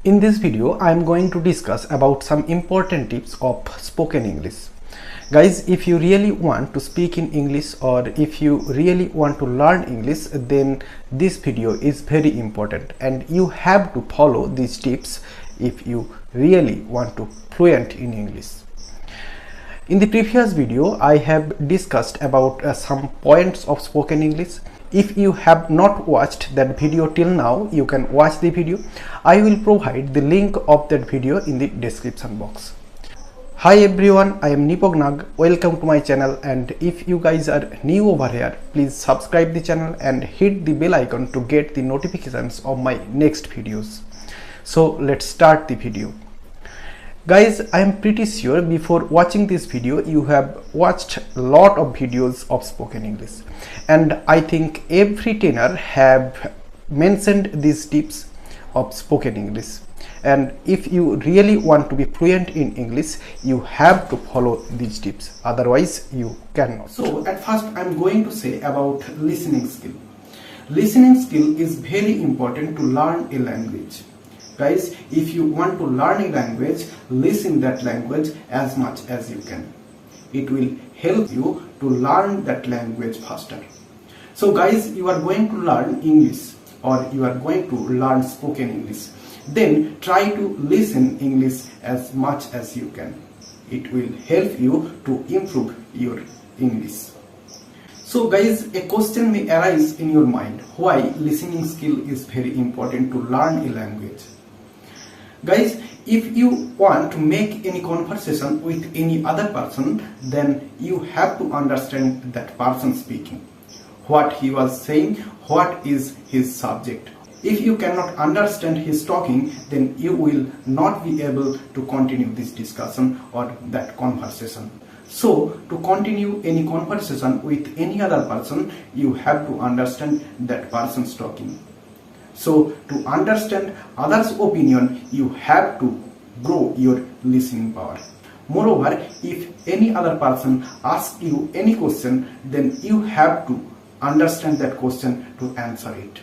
In this video, I am going to discuss about some important tips of spoken English. Guys, if you really want to speak in English or if you really want to learn English, then this video is very important and you have to follow these tips if you really want to fluent in English. In the previous video, I have discussed about some points of spoken English. If you have not watched that video till now, you can watch the video. I will provide the link of that video in the description box. Hi everyone, I am Nipak. Welcome to my channel, and if you guys are new over here, please subscribe the channel and hit the bell icon to get the notifications of my next videos. So let's start the video. Guys, I am pretty sure before watching this video you have watched a lot of videos of spoken English, and I think every trainer have mentioned these tips of spoken English, and if you really want to be fluent in English you have to follow these tips, otherwise you cannot. So at first I am going to say about listening skill. Listening skill is very important to learn a language. Guys, if you want to learn a language, listen that language as much as you can. It will help you to learn that language faster. So guys, you are going to learn English or you are going to learn spoken English. Then try to listen English as much as you can. It will help you to improve your English. So guys, a question may arise in your mind, why listening skill is very important to learn a language. Guys, if you want to make any conversation with any other person, then you have to understand that person speaking, what he was saying, what is his subject. If you cannot understand his talking, then you will not be able to continue this discussion or that conversation. So to continue any conversation with any other person, you have to understand that person's talking. So to understand others' opinion, you have to grow your listening power. Moreover, if any other person asks you any question, then you have to understand that question to answer it.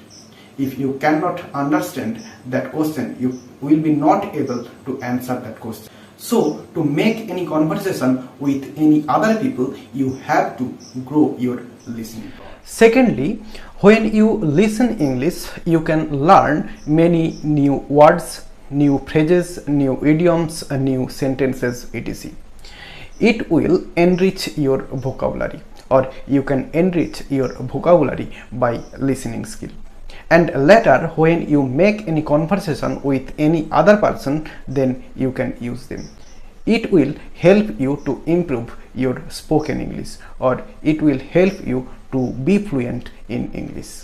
If you cannot understand that question, you will be not able to answer that question. So to make any conversation with any other people, you have to grow your listening power. Secondly, when you listen English, you can learn many new words, new phrases, new idioms, new sentences, etc. It will enrich your vocabulary, or you can enrich your vocabulary by listening skill. And later, when you make any conversation with any other person, then you can use them. It will help you to improve your spoken English, or it will help you to be fluent in English.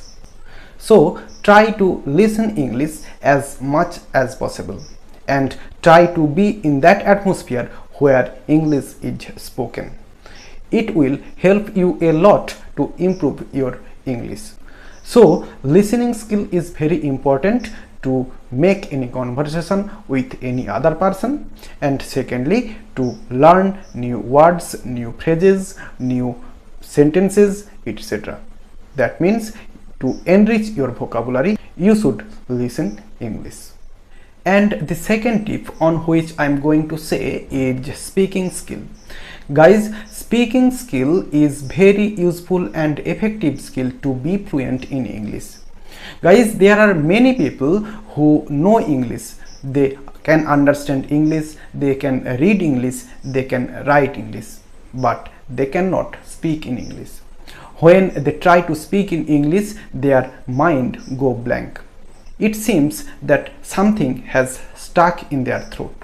So try to listen English as much as possible and try to be in that atmosphere where English is spoken. It will help you a lot to improve your English. So listening skill is very important to make any conversation with any other person, and secondly, to learn new words, new phrases, new sentences, etc. That means to enrich your vocabulary, you should listen English. And the second tip on which I am going to say is speaking skill. Guys, speaking skill is very useful and effective skill to be fluent in English. Guys, there are many people who know English. They can understand English, they can read English, they can write English, but they cannot speak in English. When they try to speak in English, their mind go blank. It seems that something has stuck in their throat.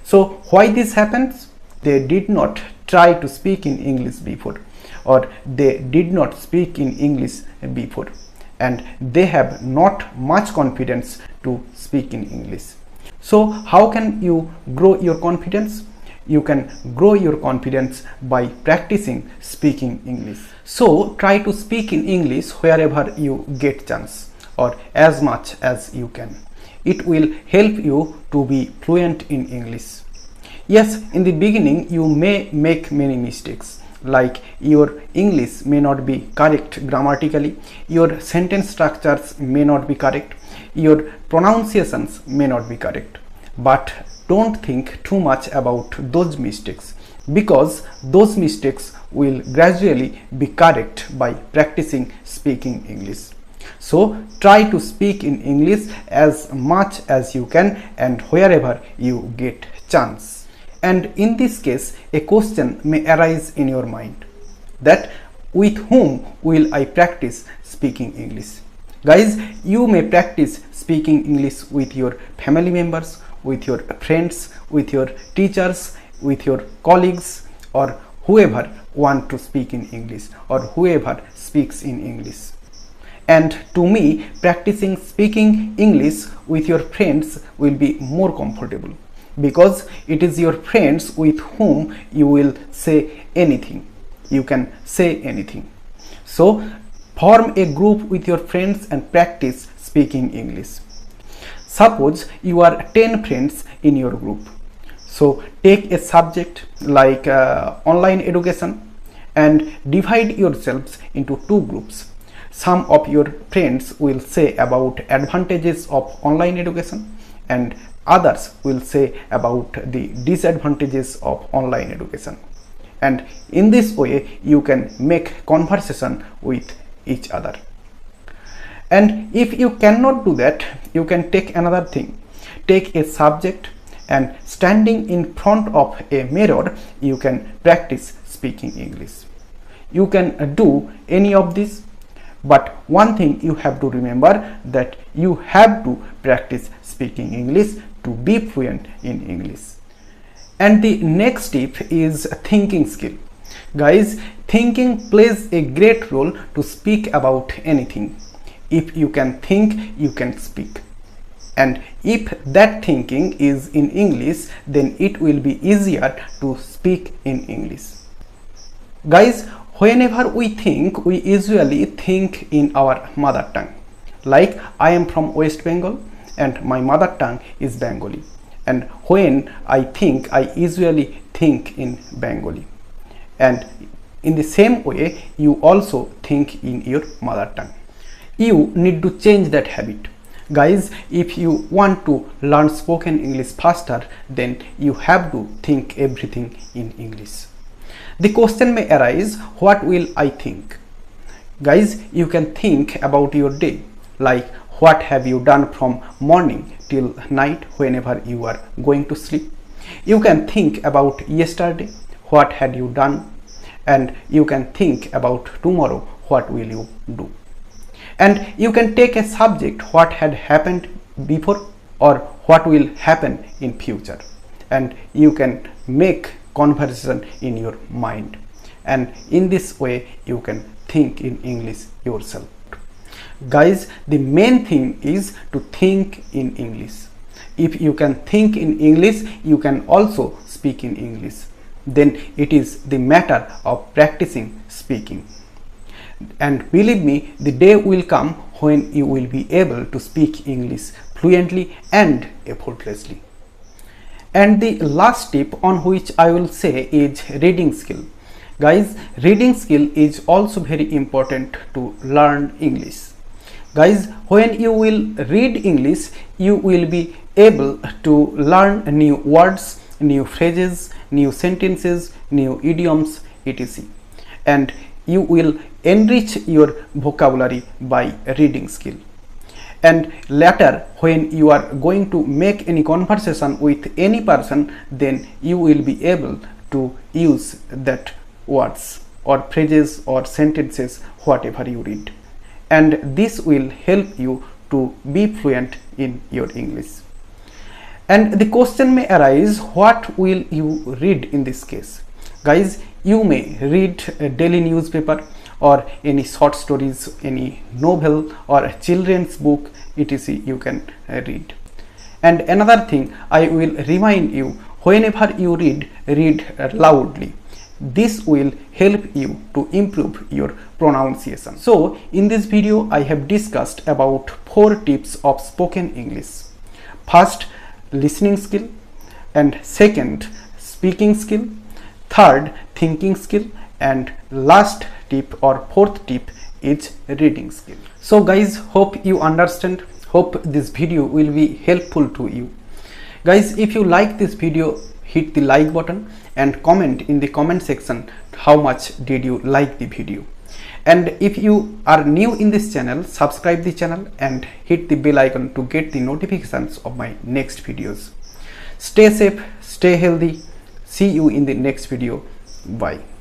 So why this happens? They did not try to speak in English before, or they did not speak in English before, and they have not much confidence to speak in English. So how can you grow your confidence? You can grow your confidence by practicing speaking English. So try to speak in English wherever you get chance, or as much as you can. It will help you to be fluent in English. Yes, in the beginning you may make many mistakes, like your English may not be correct grammatically, your sentence structures may not be correct, your pronunciations may not be correct, but don't think too much about those mistakes, because those mistakes will gradually be corrected by practicing speaking English. So try to speak in English as much as you can and wherever you get chance. And in this case, a question may arise in your mind that with whom will I practice speaking English? Guys, you may practice speaking English with your family members, with your friends, with your teachers, with your colleagues, or whoever want to speak in English or whoever speaks in English. And to me, practicing speaking English with your friends will be more comfortable, because it is your friends with whom you will say anything. You can say anything. So form a group with your friends and practice speaking English. Suppose you are 10 friends in your group. So take a subject like online education and divide yourselves into two groups. Some of your friends will say about advantages of online education and others will say about the disadvantages of online education. And in this way you can make conversation with each other. And if you cannot do that, you can take another thing. Take a subject and standing in front of a mirror, you can practice speaking English. You can do any of this, but one thing you have to remember, that you have to practice speaking English to be fluent in English. And the next tip is thinking skill. Guys, thinking plays a great role to speak about anything. If you can think, you can speak. And if that thinking is in English, then it will be easier to speak in English. Guys, whenever we think, we usually think in our mother tongue. Like, I am from West Bengal and my mother tongue is Bengali. And when I think, I usually think in Bengali. And in the same way, you also think in your mother tongue. You need to change that habit. Guys, if you want to learn spoken English faster, then you have to think everything in English. The question may arise, what will I think? Guys, you can think about your day, like what have you done from morning till night whenever you are going to sleep. You can think about yesterday, what had you done, and you can think about tomorrow, what will you do. And you can take a subject, what had happened before or what will happen in future, and you can make conversation in your mind, and in this way you can think in English yourself. Guys, the main thing is to think in English. If you can think in English, you can also speak in English. Then it is the matter of practicing speaking. And believe me, the day will come when you will be able to speak English fluently and effortlessly. And the last tip on which I will say is reading skill. Guys, reading skill is also very important to learn English. Guys, when you will read English, you will be able to learn new words, new phrases, new sentences, new idioms, etc. And you will enrich your vocabulary by reading skill. And later, when you are going to make any conversation with any person, then you will be able to use that words or phrases or sentences, whatever you read. And this will help you to be fluent in your English. And the question may arise, what will you read in this case? Guys, you may read a daily newspaper or any short stories, any novel or a children's book, etc. you can read. And another thing I will remind you, whenever you read loudly. This will help you to improve your pronunciation. So in this video I have discussed about 4 tips of spoken English. First, listening skill, and second, speaking skill, third, thinking skill, and last tip or 4th tip is reading skill. So guys, hope you understand Hope this video will be helpful to you. Guys, if you like this video, hit the like button and comment in the comment section how much did you like the video. And if you are new in this channel, subscribe the channel and hit the bell icon to get the notifications of my next videos. Stay safe, stay healthy. See you in the next video. Bye.